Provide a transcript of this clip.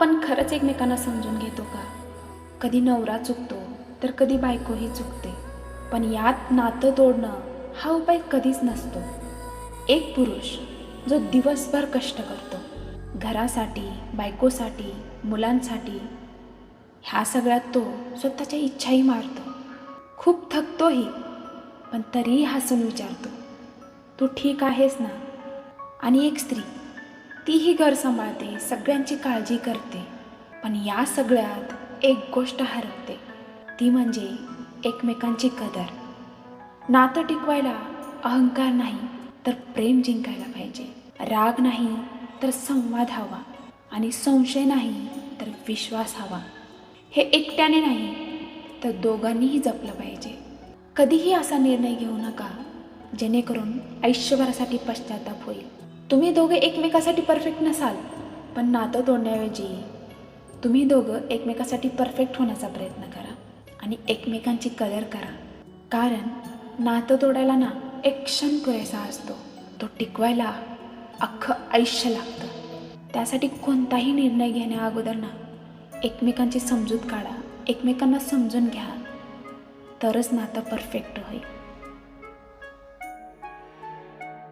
आपण खरंच एकमेकांना समजून घेतो का? कधी नवरा चुकतो तर कधी बायकोही चुकते, पण यात नातं तोडणं हा उपाय कधीच नसतो. एक पुरुष जो दिवसभर कष्ट करतो, घरासाठी, बायकोसाठी, मुलांसाठी, ह्या सगळ्यात तो स्वतःच्या इच्छाही मारतो, खूप थकतोही, पण तरीही हसून विचारतो, तू ठीक आहेस ना? आणि एक स्त्री, तीही घर सांभाळते, सगळ्यांची काळजी करते, पण या सगळ्यात एक गोष्ट हरवते, ती म्हणजे एकमेकांची कदर. नातं टिकवायला अहंकार नाही तर प्रेम जिंकायला पाहिजे. राग नाही तर संवाद हवा, आणि संशय नाही तर विश्वास हवा. हे एकट्याने नाही तर दोघांनीही जपलं पाहिजे. कधीही असा निर्णय घेऊ नका जेणेकरून आयुष्यभरासाठी पश्चाताप होईल. तुम्ही दोघे एकमेकासाठी परफेक्ट नसाल, पण नातं तोडण्याऐवजी तुम्ही दोघं एकमेकासाठी परफेक्ट होण्याचा प्रयत्न करा आणि एकमेकांची कदर करा. कारण नातं तोडायला ना एक क्षण पुरेसा असतो, तो टिकवायला अख्खं आयुष्य लागतं. त्यासाठी कोणताही निर्णय घेण्या अगोदर ना एकमेकांची समजूत काढा, एकमेकांना समजून घ्या, तरच नातं परफेक्ट होईल.